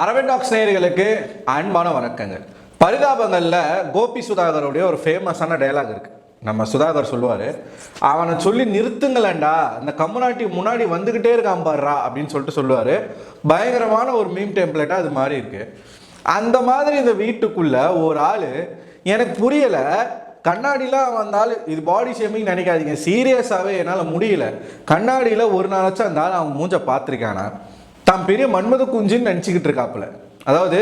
அரவிந்தாக்ஸ் நேயர்களுக்கு அன்பான வணக்கங்கள். பரிதாபங்களில் கோபி சுதாகருடைய ஒரு ஃபேமஸான டயலாக் இருக்கு. நம்ம சுதாகர் சொல்லுவார், அவனை சொல்லி நிறுத்துங்களேண்டா, அந்த கம்யூனிட்டி முன்னாடி வந்துக்கிட்டே இருக்கான் பாடுறா அப்படின்னு சொல்லிட்டு சொல்லுவார். பயங்கரமான ஒரு மீம் டெம்ப்ளேட்டாக அது மாதிரி இருக்கு. அந்த மாதிரி இந்த வீட்டுக்குள்ள ஒரு ஆள் எனக்கு புரியலை, கண்ணாடிலாம் வந்தாலும் இது பாடி ஷேமிங் நினைக்காதீங்க, சீரியஸாகவே என்னால் முடியல. கண்ணாடியில் ஒரு நாளாச்சும் அந்த ஆள் அவன் மூஞ்ச பார்த்துருக்கானா, தான் பெரிய மன்மத குஞ்சுன்னு நினச்சிக்கிட்டு இருக்காப்புல. அதாவது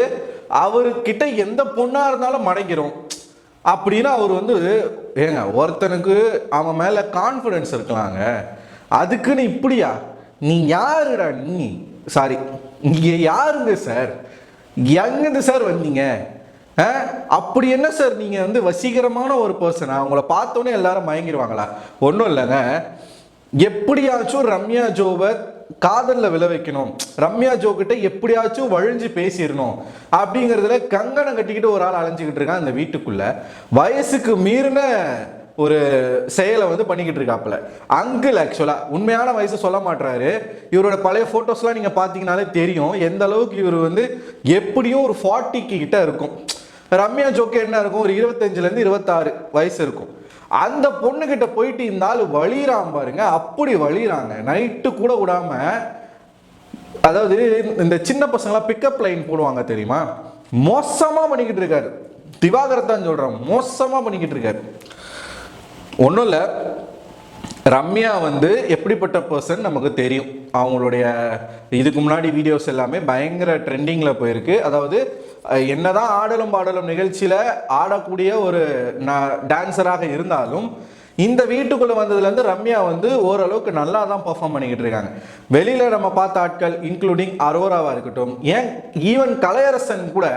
அவர்கிட்ட எந்த பொண்ணாக இருந்தாலும் மடங்கிறோம் அப்படின்னு அவர் வந்து, ஏங்க ஒருத்தனுக்கு அவன் மேலே கான்ஃபிடென்ஸ் இருக்கலாங்க, அதுக்குன்னு இப்படியா? நீ யாருடா? நீ சாரி, இங்கே யாருங்க சார், எங்கேருந்து சார் வந்தீங்க? அப்படி என்ன சார் நீங்கள் வந்து வசீகரமான ஒரு பர்சனா? உங்களை பார்த்தோன்னே எல்லாரும் மயங்கிடுவாங்களா? ஒன்றும் இல்லைங்க, எப்படியாச்சும் ரம்யா ஜோவை காதலில் விழ வைக்கணும், ரம்யா ஜோ கிட்ட எப்படியாச்சும் வழிஞ்சு பேசிடணும் அப்படிங்கிறதுல கங்கணம் கட்டிக்கிட்டு ஒரு ஆள் அலைஞ்சிக்கிட்டு இருக்கான் இந்த வீட்டுக்குள்ள. வயசுக்கு மீறின ஒரு செயலை வந்து பண்ணிக்கிட்டு இருக்காப்புல. அங்கிள் ஆக்சுவலா உண்மையான வயசு சொல்ல மாட்டாரு. இவரோட பழைய போட்டோஸ்லாம் நீங்க பாத்தீங்கன்னாலே தெரியும் எந்த அளவுக்கு இவர் வந்து எப்படியும் ஒரு 40 கிட்ட இருக்கும். ரம்யா ஜோக்கு என்ன இருக்கும், ஒரு 25லேருந்து 26 வயசு இருக்கும். அந்த பொண்ணு கிட்ட போயிட்டு இந்த ஆள் வழிறான் பாருங்க, அப்படி வழிறாங்க, நைட்டு கூட விடாம. அதாவது இந்த சின்ன பசங்களாம் பிக்கப் லைன் போடுவாங்க தெரியுமா, மோசமா பண்ணிக்கிட்டு இருக்காரு. திவாகரத்தான் சொல்றேன், மோசமா பண்ணிக்கிட்டு இருக்காரு. ஒன்றும் இல்லை, ரம்யா வந்து எப்படிப்பட்ட பர்சன் நமக்கு தெரியும். அவங்களுடைய இதுக்கு முன்னாடி வீடியோஸ் எல்லாமே பயங்கர ட்ரெண்டிங்கில் போயிருக்கு. அதாவது என்னதான் ஆடலும் பாடலும் நிகழ்ச்சியில் ஆடக்கூடிய ஒரு டான்ஸராக இருந்தாலும் இந்த வீட்டுக்குள்ளே வந்ததுலேருந்து ரம்யா வந்து ஓரளவுக்கு நல்லா தான் பர்ஃபார்ம் பண்ணிக்கிட்டு இருக்காங்க. வெளியில் நம்ம பார்த்த ஆட்கள் இன்க்ளூடிங் அரோராவாக இருக்கட்டும், ஏன் ஈவன் கலையரசன் கூட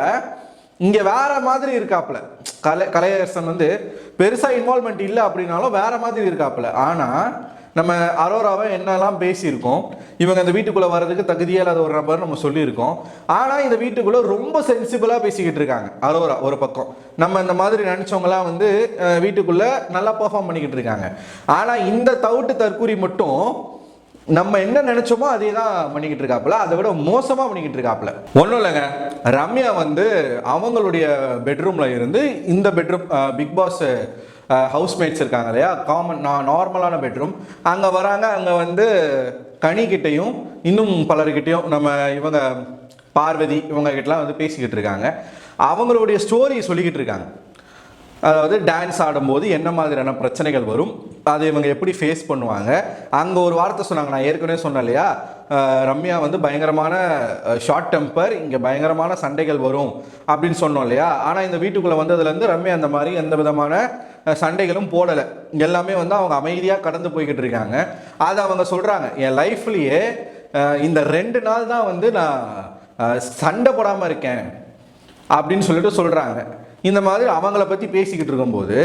இங்கே வேற மாதிரி இருக்காப்புல. கலையரசன் வந்து பெருசாக இன்வால்மெண்ட் இல்லை அப்படின்னாலும் வேற மாதிரி இருக்காப்புல. ஆனால் நம்ம அரோராவை என்னெல்லாம் பேசியிருக்கோம், இவங்க இந்த வீட்டுக்குள்ளே வர்றதுக்கு தகுதியே இல்லாத ஒரு நபர் நம்ம சொல்லியிருக்கோம். ஆனால் இந்த வீட்டுக்குள்ளே ரொம்ப சென்சிபிளாக பேசிக்கிட்டு இருக்காங்க அரோரா. ஒரு பக்கம் நம்ம இந்த மாதிரி நினச்சவங்களாம் வந்து வீட்டுக்குள்ளே நல்லா பர்ஃபார்ம் பண்ணிக்கிட்டு இருக்காங்க. ஆனால் இந்த தவிட்டு தற்கூரி மட்டும் நம்ம என்ன நினைச்சோமோ அதே தான் பண்ணிக்கிட்டு இருக்காப்புல, அதை விட மோசமா பண்ணிக்கிட்டு இருக்காப்புல. ஒன்றும் இல்லைங்க, ரம்யா வந்து அவங்களுடைய பெட்ரூம்ல இருந்து இந்த பெட்ரூம் பிக் பாஸ் ஹவுஸ்மேட்ஸ் இருக்காங்க இல்லையா, காமன் நார்மலான பெட்ரூம், அங்கே வராங்க. அங்கே வந்து கனிக்கிட்டையும் இன்னும் பலர்கிட்டையும் நம்ம இவங்க பார்வதி இவங்க கிட்டலாம் வந்து பேசிக்கிட்டு இருக்காங்க. அவங்களுடைய ஸ்டோரி சொல்லிக்கிட்டு இருக்காங்க. அதாவது டான்ஸ் ஆடும்போது என்ன மாதிரியான பிரச்சனைகள் வரும், அதை இவங்க எப்படி ஃபேஸ் பண்ணுவாங்க. அங்கே ஒரு வார்த்தை சொன்னாங்க, நான் ஏற்கனவே சொன்னேன் இல்லையா, ரம்யா வந்து பயங்கரமான ஷார்ட் டெம்பர், இங்கே பயங்கரமான சண்டைகள் வரும் அப்படின்னு சொன்னோம் இல்லையா. ஆனால் இந்த வீட்டுக்குள்ளே வந்ததுலேருந்து ரம்யா அந்த மாதிரி எந்த விதமான சண்டைகளும் போடலை. எல்லாமே வந்து அவங்க அமைதியாக கடந்து போய்கிட்டு இருக்காங்க. அதை அவங்க சொல்கிறாங்க, என் லைஃப்லேயே இந்த 2 நாள் தான் வந்து நான் சண்டை போடாமல் இருக்கேன் அப்படின்னு சொல்லிட்டு சொல்கிறாங்க. இந்த மாதிரி அவங்கள பற்றி பேசிக்கிட்டு இருக்கும்போது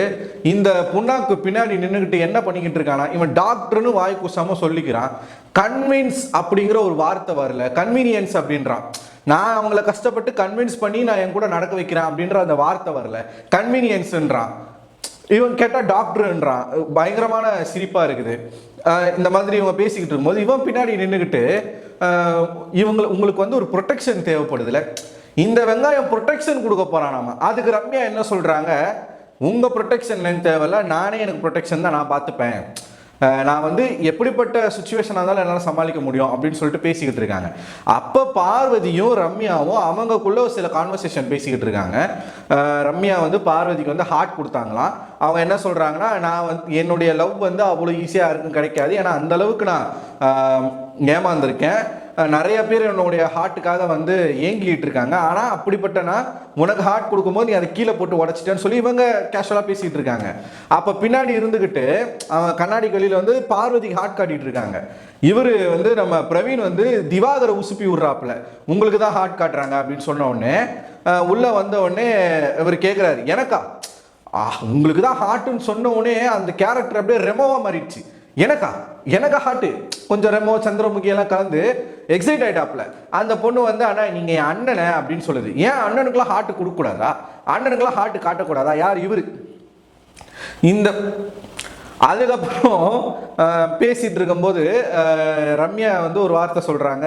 இந்த புண்ணாக்கு பின்னாடி நின்றுக்கிட்டு என்ன பண்ணிக்கிட்டு இருக்கானா, இவன் டாக்டர்னு வாய் கூசாமல் சொல்லிக்கிறான். கன்வின்ஸ் அப்படிங்கிற ஒரு வார்த்தை வரல, கன்வீனியன்ஸ் அப்படின்றான். நான் அவங்கள கஷ்டப்பட்டு கன்வின்ஸ் பண்ணி நான் என் கூட நடக்க வைக்கிறேன் அப்படின்ற அந்த வார்த்தை வரல, கன்வீனியன்ஸ்ன்றான். இவன் கேட்டால் டாக்டர்ன்றான். பயங்கரமான சிரிப்பாக இருக்குது. இந்த மாதிரி இவங்க பேசிக்கிட்டு இருக்கும்போது இவன் பின்னாடி நின்றுக்கிட்டு உங்களுக்கு வந்து ஒரு ப்ரொடெக்ஷன் தேவைப்படுதுல, இந்த வெங்காயம் ப்ரொடெக்ஷன் கொடுக்க போறானாமா. அதுக்கு ரம்யா என்ன சொல்றாங்க, உங்க ப்ரொடெக்ஷன் எனக்கு தேவையில்ல, நானே எனக்கு ப்ரொடெக்ஷன் தான் நான் பார்த்துப்பேன், நான் வந்து எப்படிப்பட்ட சுச்சுவேஷனாக இருந்தாலும் என்னால் சமாளிக்க முடியும் அப்படின்னு சொல்லிட்டு பேசிக்கிட்டு இருக்காங்க. அப்போ பார்வதியும் ரம்யாவும் அவங்கக்குள்ள சில கான்வர்சேஷன் பேசிக்கிட்டு இருக்காங்க. ரம்யா வந்து பார்வதிக்கு வந்து ஹார்ட் கொடுத்தாங்களாம். அவங்க என்ன சொல்கிறாங்கன்னா, நான் வந்து என்னுடைய லவ் வந்து அவ்வளோ ஈஸியாக யாருக்கும் கிடைக்காது, ஏன்னா அந்த அளவுக்கு நான் ஏமாந்துருக்கேன், நிறைய பேர் என்னுடைய ஹார்ட்டுக்காக வந்து ஏங்கிட்டு இருக்காங்க, ஆனால் அப்படிப்பட்ட நான் உனக்கு ஹார்ட் கொடுக்கும்போது நீ அதை கீழே போட்டு உடச்சிட்டேன்னு சொல்லி இவங்க கேஷுவலாக பேசிகிட்டு இருக்காங்க. அப்போ பின்னாடி இருந்துக்கிட்டு அவன் கண்ணாடி கலியில் வந்து பார்வதிக்கு ஹார்ட் காட்டிகிட்டு இருக்காங்க. இவர் வந்து நம்ம பிரவீன் வந்து திவாகரை உசுப்பி விட்றாப்புல, உங்களுக்கு தான் ஹார்ட் காட்டுறாங்க அப்படின்னு சொன்ன உடனே உள்ளே வந்த உடனே இவர் கேட்குறாரு, எனக்கா உங்களுக்கு தான் ஹார்ட்டுன்னு சொன்ன உடனே அந்த கேரக்டர் அப்படியே ரெமோவாக மாறிடுச்சு. எனக்கா ஹார்ட்டு, கொஞ்சம் ரெமோ சந்திரமுகி எல்லாம் கலந்து எக்ஸைட் ஆயிட்டாப்ல. அந்த பொண்ணு வந்து, ஆனா நீங்க என் அண்ணனை அப்படின்னு சொல்லுது. ஏன் அண்ணனுக்குலாம் ஹார்ட் கொடுக்க கூடாதா, அண்ணனுக்குலாம் ஹார்ட் காட்டக்கூடாதா, யார் இவரு? இந்த அதுக்கப்புறம் பேசிட்டு இருக்கும்போது ரம்யா வந்து ஒரு வார்த்தை சொல்றாங்க,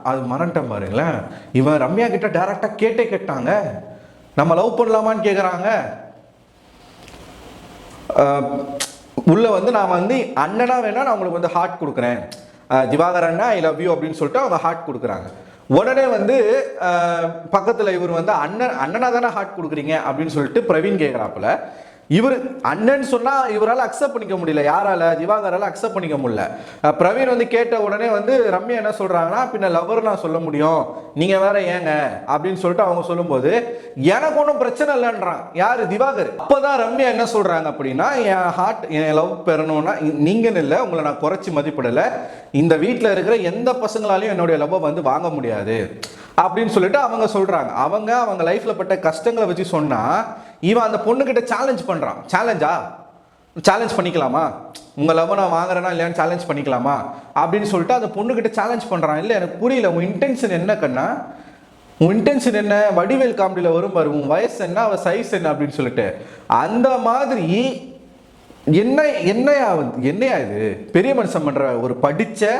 அது மறந்துட்டேன் பாருங்களேன், இவன் ரம்யா கிட்ட டைரக்டாக கேட்டாங்க, நம்ம லவ் பண்ணலாமான்னு கேட்குறாங்க. உள்ள வந்து நான் வந்து அண்ணனா வேணா நான் உங்களுக்கு வந்து ஹார்ட் கொடுக்குறேன், திவாகர் அண்ணா ஐ லவ் யூ அப்படின்னு சொல்லிட்டு அவங்க ஹார்ட் கொடுக்குறாங்க. உடனே வந்து பக்கத்தில் இவர் வந்து அண்ணனா தானே ஹார்ட் கொடுக்குறீங்க அப்படின்னு சொல்லிட்டு பிரவீன் கேட்குறாப்புல. இவர் அண்ணன் சொன்னா இவரால் அக்செப்ட் பண்ணிக்க முடியல, யாரால, திவாகரால அக்செப்ட் பண்ணிக்க முடியல. பிரவீன் வந்து கேட்ட உடனே வந்து ரம்யா என்ன சொல்றாங்கன்னா, பின்ன லவர் நான் சொல்ல முடியும், நீங்க வேற ஏங்க அப்படின்னு சொல்லிட்டு அவங்க சொல்லும்போது எனக்கு ஒன்றும் பிரச்சனை இல்லைன்றான் யாரு, திவாகர். அப்பதான் ரம்யா என்ன சொல்றாங்க அப்படின்னா, என் ஹார்ட் என் லவ் பெறணும்னா நீங்கன்னு இல்லை, உங்களை நான் குறைச்சி மதிப்பிடலை, இந்த வீட்டில் இருக்கிற எந்த பசங்களாலையும் என்னுடைய லவ்வை வந்து வாங்க முடியாது அப்படின்னு சொல்லிட்டு அவங்க சொல்றாங்க. அவங்க லைஃப்ல பட்ட கஷ்டங்களை வச்சு சொன்னா இவன் அந்த பொண்ணுகிட்ட சேலஞ்ச் பண்றான். சேலஞ்ச் பண்ணிக்கலாமா, உங்க லவ் நான் வாங்குறேன்னா இல்லையான்னு சேலஞ்ச் பண்ணிக்கலாமா அப்படின்னு சொல்லிட்டு அந்த பொண்ணுகிட்ட சேலஞ்ச் பண்றான். இல்லை எனக்கு புரியல, உன் இன்டென்ஷன் என்ன கண்ணா, உன் இன்டென்ஷன் என்ன, வடிவேல் காமெடியில் வரும் பாரு, உன் வயசு என்ன, அவ சைஸ் என்ன அப்படின்னு சொல்லிட்டு அந்த மாதிரி என்னையா இது பெரிய மனுஷன் பண்ற ஒரு படிச்ச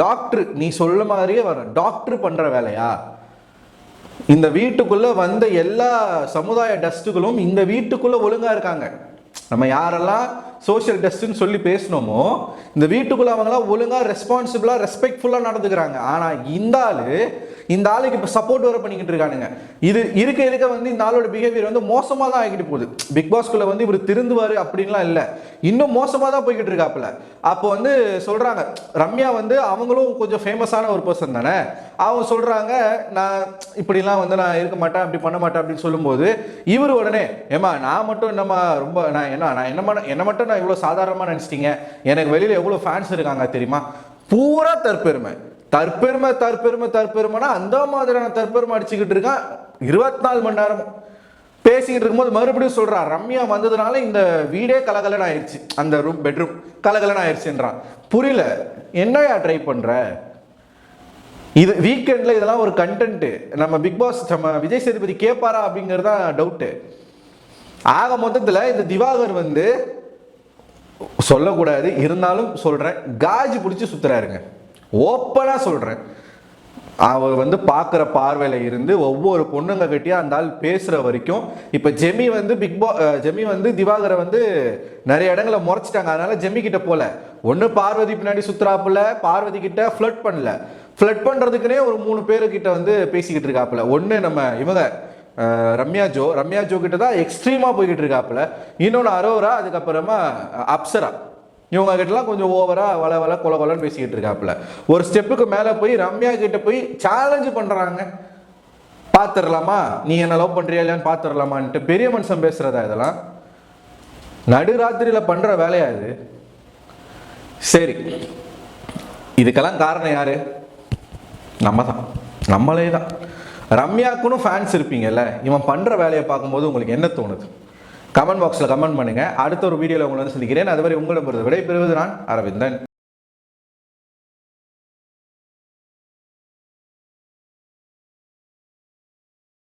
டாக்டர், நீ சொல்ல மாதிரியே வர டாக்டர் பண்ற வேலையா? இந்த வீட்டுக்குள்ள வந்த எல்லா சமுதாய டஸ்ட்டுகளும் இந்த வீட்டுக்குள்ள ஒழுங்கா இருக்காங்க. நம்ம யாரெல்லாம் சோஷியல் டஸ்ட்னு சொல்லி பேசணுமோ இந்த வீட்டுக்குள்ள அவங்களாம் ஒழுங்கா ரெஸ்பான்சிபிளா ரெஸ்பெக்ட்ஃபுல்லா நடந்துக்கிறாங்க. ஆனா இந்த ஆளுக்கு இப்போ சப்போர்ட் வர பண்ணிக்கிட்டு இருக்கானுங்க. இது இருக்க வந்து இந்த ஆளோட பிஹேவியர் வந்து மோசமாக தான் ஆகிட்டு போகுது. பிக் பாஸ்குள்ள வந்து இவர் திருந்துவார் அப்படின்லாம் இல்லை, இன்னும் மோசமாக தான் போய்கிட்டு இருக்காப்புல. அப்போ வந்து சொல்றாங்க ரம்யா வந்து அவங்களும் கொஞ்சம் ஃபேமஸான ஒரு பர்சன் தானே, அவங்க சொல்றாங்க நான் இப்படிலாம் வந்து நான் இருக்க மாட்டேன், அப்படி பண்ண மாட்டேன் அப்படின்னு சொல்லும்போது இவர் உடனே ஏமா நான் மட்டும் என்னம்மா ரொம்ப என்ன மட்டும் நான் இவ்வளோ சாதாரணமாக நினச்சிட்டீங்க, எனக்கு வெளியில் எவ்வளோ ஃபேன்ஸ் இருக்காங்க தெரியுமா, பூரா தற்பெருமைனா அந்த மாதிரியான தற்பெருமை அடிச்சுக்கிட்டு இருக்கான். 24 மணி நேரம் பேசிக்கிட்டு இருக்கும்போது மறுபடியும் சொல்றான் ரம்யா வந்ததுனால இந்த வீடே கலகலன்னு ஆயிடுச்சு, அந்த பெட்ரூம் கலகலன்னு ஆயிடுச்சுன்றான். புரியல, என்னையா ட்ரை பண்ற? இது வீக்கெண்ட்ல இதெல்லாம் ஒரு கண்டென்ட். நம்ம பிக் பாஸ் நம்ம விஜய் சேதுபதி கேட்பாரா அப்படிங்கிறது தான் டவுட்டு. ஆக மொத்தத்தில் இந்த திவாகர் வந்து சொல்லக்கூடாது, இருந்தாலும் சொல்றேன், காஜி பிடிச்சி சுத்துறாருங்க. ஓப்பனா சொல்றேன், அவர் வந்து பார்க்குற பார்வையில் இருந்து ஒவ்வொரு பொண்ணுங்க கிட்டேயும் அந்த ஆள் பேசுகிற வரைக்கும். இப்போ ஜெமி வந்து திவாகரை வந்து நிறைய இடங்களை முறைச்சிட்டாங்க, அதனால ஜெமி கிட்ட போல. ஒன்று பார்வதி பின்னாடி சுத்துறாப்புல, பார்வதி கிட்ட ஃப்ளட் பண்ணல, ஃப்ளட் பண்ணுறதுக்குனே ஒரு 3 பேருக்கிட்ட வந்து பேசிக்கிட்டு இருக்காப்புல. ஒன்று நம்ம இவங்க ரம்யா ஜோ கிட்ட தான் எக்ஸ்ட்ரீமாக போய்கிட்டு இருக்காப்புல, இன்னொன்று அரோரா, அதுக்கப்புறமா அப்சரா, இவங்க கிட்டலாம் கொஞ்சம் ஓவரா வள கொலன்னு பேசிக்கிட்டு இருக்காப்புல. ஒரு ஸ்டெப்புக்கு மேலே போய் ரம்யா கிட்ட போய் சேலஞ்சு பண்ணுறாங்க, பார்த்துடலாமா நீ என்ன லவ் பண்ணுறியா இல்லையான்னு பார்த்துடலாமான்ட்டு. பெரிய மனுஷன் பேசுறதா இதெல்லாம்? நடுராத்திரியில் பண்ணுற வேலையா இது? சரி, இதுக்கெல்லாம் காரணம் யாரு? நம்மளே தான். ரம்யாக்குன்னு ஃபேன்ஸ் இருப்பீங்கல்ல, இவன் பண்ணுற வேலையை பார்க்கும்போது உங்களுக்கு என்ன தோணுது? கமெண்ட் பாக்ஸில் கமெண்ட் பண்ணுங்கள். அடுத்த ஒரு வீடியோவில் உங்களை வந்து சந்திக்கிறேன். அதுவரை உங்களிடம் விடை பெறுவது நான் அரவிந்தன்.